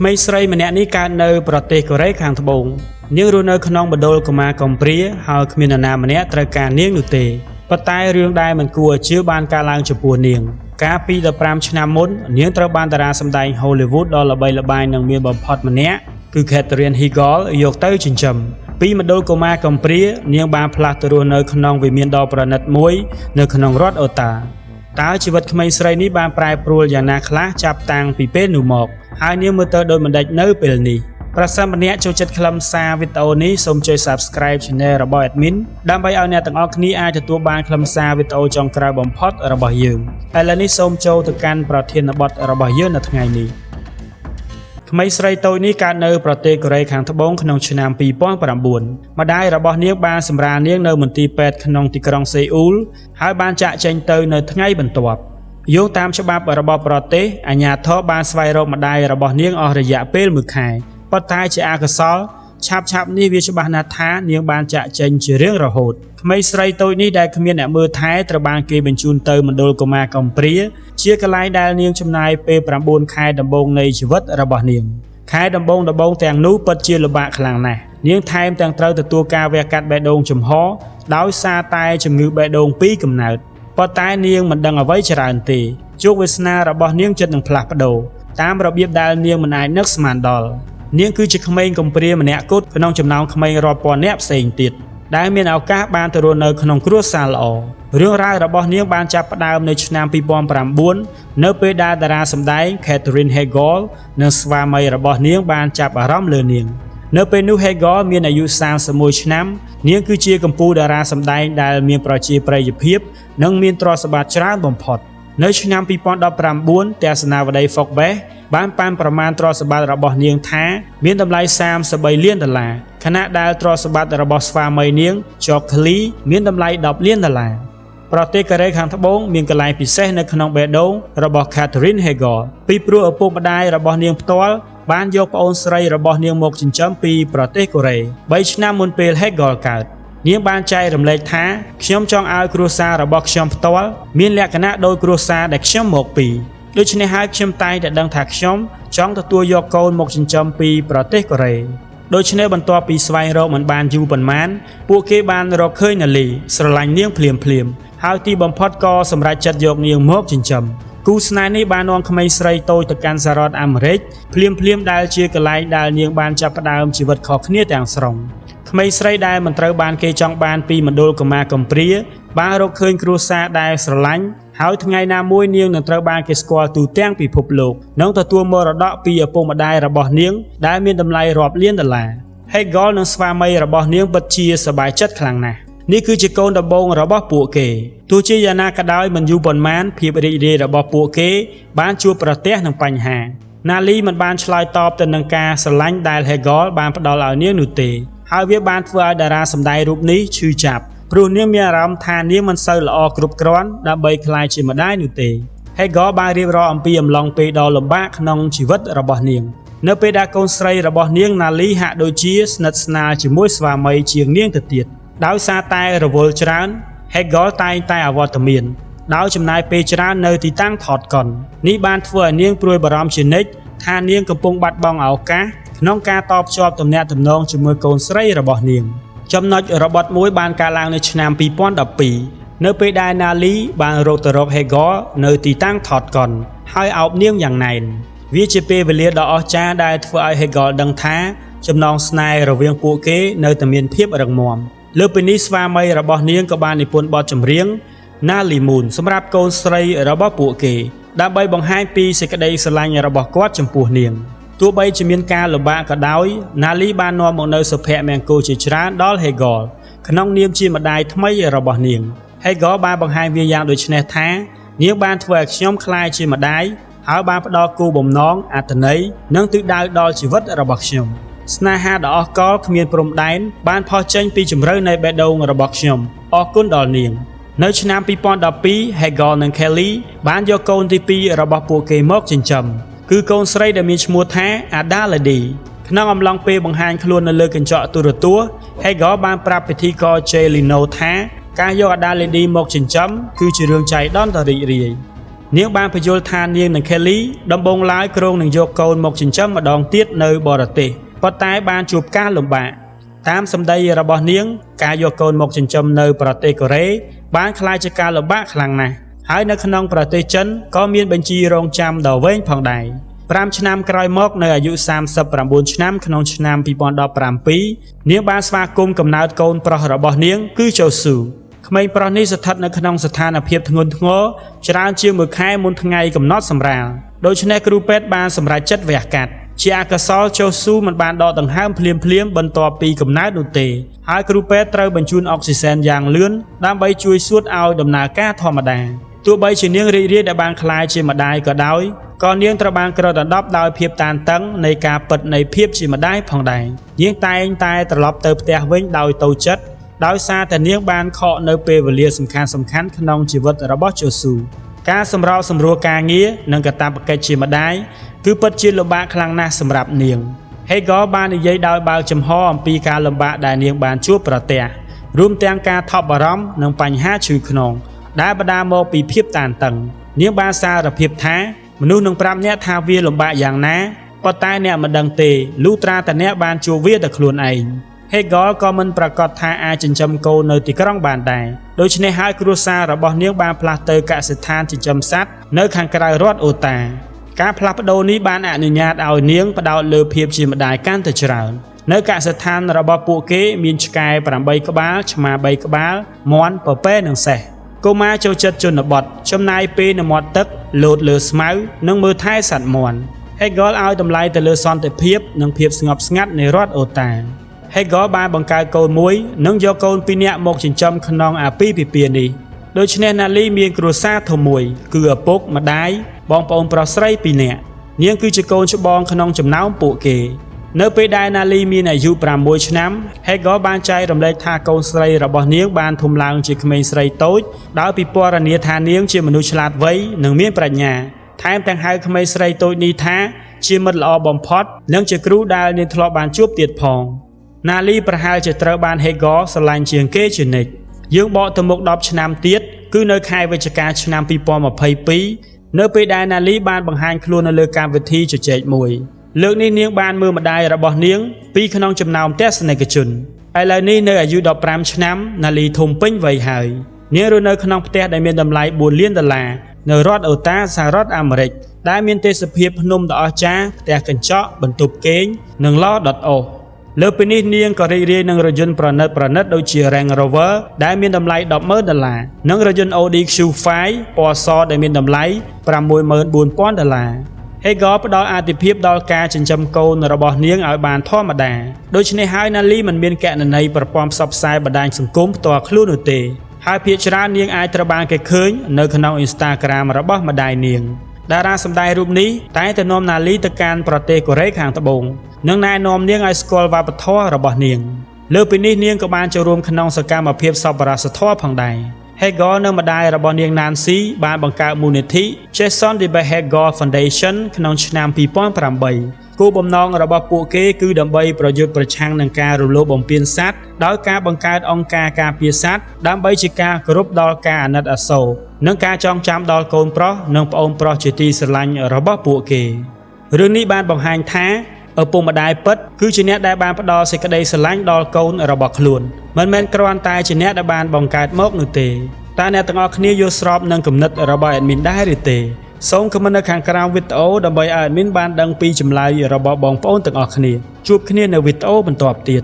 ក្មេងស្រីម្នាក់នេះកើតនៅប្រទេសកូរ៉េខាងត្បូងនាងរស់នៅក្នុងបដូលកុមារកំព្រាហើយគ្មាននរណាម្នាក់ត្រូវការនាងនោះទេប៉ុន្តែរឿងដែលមិនគួរជឿបានកើតឡើងចំពោះនាងកាលពី15ឆ្នាំមុននាងត្រូវបានតារាសម្ដែង Hollywood ដ៏ល្បីល្បាញនិងមានបំផុតម្នាក់គឺ Katherine Heigl យកទៅចិញ្ចឹមពីមណ្ឌលកុមារកំព្រានាងបានផ្លាស់ទៅរស់នៅក្នុងវិមានដ៏ប្រណិតមួយនៅក្នុងរដ្ឋអូតាតើជីវិតក្មេងស្រីនេះបានប្រែប្រួលយ៉ាងណាខ្លះចាប់តាំងពីពេលនោះមកហើយនាងមើលទៅដូចមិនដេចនៅពេលនេះប្រសិនបើអ្នកចូលចិត្តខ្លឹមសារវីដេអូនេះសូមជួយ Subscribe Channel របស់ Admin ដើម្បីឲ្យអ្នកទាំងអស់គ្នាអាចទទួលបានខ្លឹមសារវីដេអូចុងក្រោយបំផុតរបស់យើងឥឡូវនេះសូមចូលទៅកាន់ប្រធានបទរបស់យើងនៅថ្ងៃនេះក្មេងស្រីតូចនេះកើតនៅប្រទេសកូរ៉េខាងត្បូងក្នុងឆ្នាំ2009ម្ដាយរបស់នាងបានសម្រាលនាងនៅមន្ទីរពេទ្យក្នុងទីក្រុងសេអ៊ូលហើយបានចាក់ចេញទៅនៅថ្ងៃបន្ទាប់យោងតាមច្បាប់របស់ប្រទេសអាជ្ញាធរបានស្វែងរកម្ដាយរបស់នាងអស់រយៈពេល1ខែប៉ុន្តែជាអកុសលឆាប់នេះវាច្បាស់ណាស់ថានាងបានចាក់ចេញជារៀងរហូតក្មេងស្រីតូចនេះដែលគ្មានអ្នកមើលថែត្រូវបានគេបញ្ជូនទៅមណ្ឌលកុមារកំព្រាជាកន្លែងដែលនាងចំណាយពេល9ខែដំបូងនៃជីវិតរបស់នាងខែដំបូងទាំងនោះពិតជាលំបាកខ្លាំងណាស់នាងថែមទាំងត្រូវទទួលការវះកាត់បេះដូងចំហដោយសារតែជំងឺបេះដូងពីកំណើតប៉ុន្តែនាងមិនដឹងអ្វីច្រើនទេជោគវាសនារបស់នាងចិត្តនឹងផ្លាស់ប្ដូរតាមរបៀបដែលនាងមិនអាចនឹកស្មានដល់នាងគឺជាក្មេងកំព្រាម្នាក់គត់ក្នុងចំណោមក្មេងរាប់ពាន់នាក់ផ្សេងទៀតដែលមានឱកាសបានទៅរស់នៅក្នុងគ្រួសារល្អរឿងរ៉ាវរបស់នាងបានចាប់ផ្ដើមនៅឆ្នាំ2009នៅពេលដែលតារាសម្ដែង Katherine Heigl និងស្វាមីរបស់នាងបានចាប់អារម្មណ៍លើនាងនៅពេលនោះ Heigl មានអាយុ31ឆ្នាំនាងគឺជាកំពូលតារាសម្ដែងដែលមានប្រជាប្រិយភាពនិងមានទ្រព្យសម្បត្តិច្រើនបំផុតនៅឆ្នាំ2019ទស្សនាវដ្តី Forbes បានប៉ាន់ប្រមាណទ្រព្យសម្បត្តិរបស់នាងថាមានតម្លៃ$33 លានខណៈដែលទ្រព្យសម្បត្តិរបស់ស្វាមីនាង George Clooney មានតម្លៃ$10 លានប្រទេសកូរ៉េខាងត្បូងមានកន្លែងពិសេសនៅក្នុងបេះដូងរបស់ Katherine Heigl ពីព្រោះឪពុកម្ដាយរបស់នាងផ្ទាល់បានយកប្អូនស្រីរបស់នាងមកចិញ្ចឹមពីប្រទេសកូរ៉េ3ឆ្នាំមុនពេល Heigl កើតនាងបានចែករំលែកថាខ្ញុំចង់ឲ្យគ្រួសាររបស់ខ្ញុំផ្ទាល់មានលក្ខណៈដូចគ្រួសារដែលខ្ញុំមកពីដូច្នេះហើយខ្ញុំតែងតែដឹងថាខ្ញុំចង់ទទួលយកកូនមកចិញ្ចឹមពីប្រទេសកូរ៉េដូច្នេះបន្ទាប់ពីស្វែងរកមិនបានយូរប៉ុន្មានពួកគេបានរកឃើញនាលីស្រឡាញ់នាងភ្លាមហើយទីបំផុតក៏សម្រេចចិត្តយកនាងមកចិញ្ចឹមគូស្នេហ៍នេះបាននាំក្មេងស្រីតូចទៅកាន់សហរដ្ឋអាមេរិកភ្លាមដែលជាកន្លែងដែលនាងបានចាប់ផ្ដើមជីវិតខុសគ្នាទាំងស្រុងក្មេងស្រីដែលមិនត្រូវបានគេចង់បានពីមណ្ឌលកុមារកំព្រាបានរកឃើញគ្រួសារដែលស្រឡាញ់ហើយថ្ងៃណាមួយនាងនឹងត្រូវបានគេស្គាល់ទូទាំងពិភពលោកនិងទទួលមរតកពីឪពុកម្ដាយរបស់នាងដែលមានតម្លៃរាប់លាន$Heigl និងស្វាមីរបស់នាងពិតជាសប្បាយចិត្តខ្លាំងណាស់នេះគឺជាកូនដំបូងរបស់ពួកគេទោះជាយ៉ាងណាក៏ដោយមិនយូរប៉ុន្មានភាពរីករាយរបស់ពួកគេបានជួបប្រទះនឹងបញ្ហាណាលីមិនបានឆ្លើយតបទៅនឹងការស្រឡាញ់ដែល Heigl បានផ្ដល់ឲ្យនាងនោះទេហើយវាបានធ្វើឲ្យតារាសម្ដែងរូបនេះឈឺចាប់ព្រោះនាងមានអារម្មណ៍ថានាងមិនសូវល្អគ្រប់គ្រាន់ដើម្បីក្លាយជាម្ដាយនោះទេ Heigl បានរៀបរាប់អំពីអំឡុងពេលដ៏លំបាកក្នុងជីវិតរបស់នាងនៅពេលដែលកូនស្រីរបស់នាងណាលីហាក់ដូចជាស្និទ្ធស្នាលជាមួយស្វាមីជាងនាងទៅទៀតដោយសារតែរវល់ច្រើន Heigl តែងតែអវត្តមានដោយចំណាយពេលច្រើននៅទីតាំងថតកុននេះបានធ្វើឲ្យនាងព្រួយបារម្ភជានិច្ចថានាងកំពុងបាត់បង់ឱកាសក្នុងការតភ្ជាប់ទំនាក់ទំនងជាមួយកូនស្រីរបស់នាងចំណុចរបត់មួយបានកើតឡើងនៅឆ្នាំ2012នៅពេលដែលណាលីបានរកទៅរក Heigl នៅទីតាំងថតកុនហើយអោបនាងយ៉ាងណែនវាជាពេលវេលាដ៏អស្ចារ្យដែលធ្វើឲ្យ Heigl ដឹងថាចំណងស្នេហ៍រវាងពួកគេនៅតែមានភាពរឹងមាំលើពីនេះស្វាមីរបស់នាងក៏បាននិពន្ធបទចម្រៀង Nali Moon សម្រាប់កូនស្រីរបស់ពួកគេដើម្បីបង្ហាញពីសេចក្តីស្រឡាញ់របស់គាត់ចំពោះនាងទោះបីជាមានការលំបាកក៏ដោយណាលីបាននាំមកនូវសុភមង្គលជាច្រើនដល់ Heigl ក្នុងនាមជាម្ដាយថ្មីរបស់នាង Heigl បានបង្ហាញវាយ៉ាងដូចនេះថានាងបានធ្វើឲ្យខ្ញុំក្លាយជាម្ដាយហើយបានផ្ដល់គោលបំណងអត្ថន័យនិងទិសដៅដល់ជីវិតរបស់ខ្ញុំស្នេហាដ៏អស្ចារ្យគ្មានព្រំដែនបានផុសចេញពីជម្រៅនៃបេះដូងរបស់ខ្ញុំអរគុណដល់នាងនៅឆ្នាំ2012 Heigl និង Kelly បានយកកូនទី2របស់ពួកគេមកចិញ្ចឹមគឺកូនស្រីដែលមានឈ្មោះថា Adalady ក្នុងអំឡុងពេលបង្ហាញខ្លួននៅលើកញ្ចក់ទូរទស្សន៍ Heigl បានប្រាប់ពិធីករ Jay Leno ថាការយក Adalady មកចិញ្ចឹមគឺជារឿងចៃដន្យដ៏រីករាយ នាងបានបញ្យល់ថានាងនិង Kelly ដំបូងឡើយគ្រោងនឹងយកកូនមកចិញ្ចឹមម្ដងទៀតនៅបរទេសប៉ុន្តែបានជួបការលំបាកតាមសម្ដីរបស់នាងការយកកូនមកចិញ្ចឹមនៅប្រទេសកូរ៉េបានក្លាយជាការលំបាកខ្លាំងណាស់ហើយនៅក្នុងប្រទេសចិនក៏មានបញ្ជីរងចាំដ៏វែងផងដែរ5ឆ្នាំក្រោយមកនៅអាយុ39ឆ្នាំក្នុងឆ្នាំ2017នាងបានស្វាគមន៍កំណើតកូនប្រុសរបស់នាងគឺជូស៊ូក្មេងប្រុសនេះស្ថិតនៅក្នុងស្ថានភាពធ្ងន់ធ្ងរច្រើនជាង1ខែមុនថ្ងៃកំណត់សម្រាលដូច្នេះគ្រូពេទ្យបានសម្រេចចិត្តវះកាត់ជាអកុសលជូស៊ូមិនបានដកដង្ហើមភ្លាមបន្ទាប់ពីកំណើតនោះទេហើយគ្រូពេទ្យត្រូវបញ្ជូនអុកស៊ីសែនយ៉ាងលឿនដើម្បីជួយសួតឲ្យដំណើរការធម្មតាទោះបីជានាងរីករាយដែលបានក្លាយជាម្ដាយក៏ដោយក៏នាងត្រូវបានក្រដណ្ដប់ដោយភាពតានតឹងនៃការពិតនៃភាពជាម្ដាយផងដែរនាងតែងតែត្រឡប់ទៅផ្ទះវិញដោយតូចចិត្តដោយសារតែនាងបានខកនៅពេលវេលាសំខាន់ក្នុងជីវិតរបស់ជូស៊ូការសម្របសម្រួលការងារនិងកាតព្វកិច្ចជាម្ដាយគឺពិតជាលំបាកខ្លាំងណាស់សម្រាប់នាង Hagar បាននិយាយដោយបើកចំហអំពីការលំបាកដែលនាងបានជួបប្រទះរួមទាំងការថប់បារម្ភនិងបញ្ហាឈឺខ្នងដែលបណ្ដាលមកពីភាពតានតឹងនាងបានសារភាពថាមនុស្សនឹងប្រាប់អ្នកថាវាលំបាកយ៉ាងណាប៉ុន្តែអ្នកមិនដឹងទេលុះត្រាតែអ្នកបានជួបវាដោយខ្លួនឯង Hagar ក៏មិនប្រកាសថាអាចចិញ្ចឹមកូននៅទីក្រុងបានដែរដូច្នេះហើយគ្រួសាររបស់នាងបានផ្លាស់ទៅកសិដ្ឋានចិញ្ចឹមសត្វនៅខាងក្រៅរដ្ឋអូតាការផ្លាស់ប្ដូរនេះបានអនុញ្ញាតឲ្យនាងផ្ដោតលើភាពជាម្ដាយកាន់តែច្រើននៅកសិដ្ឋានរបស់ពួកគេមានឆ្កែ8ក្បាលឆ្មា3ក្បាលមាន់ពពែនិងសេះកុមារចូលចិត្តជនបទចំណាយពេលនៅមាត់ទឹកលោតលើស្មៅនិងមើលថែសត្វមាន់ Hagar ឲ្យតម្លៃទៅលើសន្តិភាពនិងភាពស្ងប់ស្ងាត់នៃរដ្ឋអូតា Hagar បានបង្កើតកូនមួយនិងយកកូន2នាក់មកចិញ្ចឹមក្នុងអាពាហ៍ពិពាហ៍នេះដូច្នេះណាលីមានគ្រួសារធំមួយគឺឪពុកម្ដាយបងប្អូនប្រុសស្រី2នាក់នាងគឺជាកូនច្បងក្នុងចំណោមពួកគេនៅពេលដែលណាលីមានអាយុ6ឆ្នាំ Hagar បានចែករំលែកថាកូនស្រីរបស់នាងបានធំឡើងជាក្មេងស្រីតូចដោយពិពណ៌នាថានាងជាមនុស្សឆ្លាតវៃនិងមានប្រាជ្ញាថែមទាំងហៅក្មេងស្រីតូចនេះថាជាមិត្តល្អបំផុតនិងជាគ្រូដែលនាងធ្លាប់បានជួបទៀតផងណាលីប្រហែលជាត្រូវបាន Hagar ស្រឡាញ់ជាងគេជានិច្ចយើងបកទៅមុខ10ឆ្នាំទៀតគឺនៅខែវិច្ឆិកាឆ្នាំ2022នៅពេលដែលណាលីបានបង្ហាញខ្លួននៅលើកម្មវិធីជជែកមួយលើកនេះនាងបានមើលម្ដាយរបស់នាងពីក្នុងចំណោមទស្សនិកជនឥឡូវនេះនៅអាយុ15ឆ្នាំណាលីធំពេញវ័យហើយនាងរស់នៅក្នុងផ្ទះដែលមានតម្លៃ$4 លាននៅរដ្ឋអូតាសហរដ្ឋអាមេរិកដែលមានទេសភាពភ្នំដ៏អស្ចារ្យផ្ទះកញ្ចក់បន្ទប់គេងនិងឡដុតអូសលើពីនេះនាងក៏រីករាយនឹងរថយន្តប្រណិតដូចជា Range Rover ដែលមានតម្លៃ$10,000និងរថយន្ត Audi Q5 ពណ៌សដែលមានតម្លៃ$64,000 Hagar ផ្ដល់អាទិភាពដល់ការចិញ្ចឹមកូនរបស់នាងឲ្យបានធម្មតាដូច្នេះហើយណាលីមិនមានគណនីប្រព័ន្ធផ្សព្វផ្សាយបណ្ដាញសង្គមផ្ទាល់ខ្លួននោះទេហើយភាគច្រើននាងអាចត្រូវបានគេឃើញនៅក្នុង Instagram របស់ម្ដាយនាងតារាសម្ដែងរូបនេះតែងតែនាំណាលីទៅកាន់ប្រទេសកូរ៉េខាងត្បូងនិងណែនាំនាងឲ្យស្គាល់វប្បធម៌របស់នាងលើពីនេះនាងក៏បានចូលរួមក្នុងសកម្មភាពសប្បុរសធម៌ផងដែរ Hagar និងម្ដាយរបស់នាង Nancy បានបង្កើតមូលនិធិ Jason DeBay Hagar Foundation ក្នុងឆ្នាំ2008គោលបំណងរបស់ពួកគេគឺដើម្បីប្រយុទ្ធប្រឆាំងនឹងការរំលោភបំពានសត្វដោយការបង្កើតអង្គការការពារសត្វដើម្បីជាការគោរពដល់ការអាណិតអាសូរនិងការចងចាំដល់កូនប្រុសនិងប្អូនប្រុសជាទីស្រឡាញ់របស់ពួកគេរឿងនេះបានបង្ហាញថាឪពុកម្ដាយពិតគឺជាអ្នកដែលបានផ្ដល់សេចក្តីស្រឡាញ់ដល់កូនរបស់ខ្លួនមិនមែនគ្រាន់តែជាអ្នកដែលបានបង្កើតមកនោះទេតើអ្នកទាំងអស់គ្នាយល់ស្របនឹងគំនិតរបស់ admin ដែរឬទេសូមខមមិននៅខាងក្រោមវីដេអូដើម្បីឲ្យ admin បានដឹងពីចម្លើយរបស់បងប្អូនទាំងអស់គ្នាជួបគ្នានៅវីដេអូបន្ទាប់ទៀត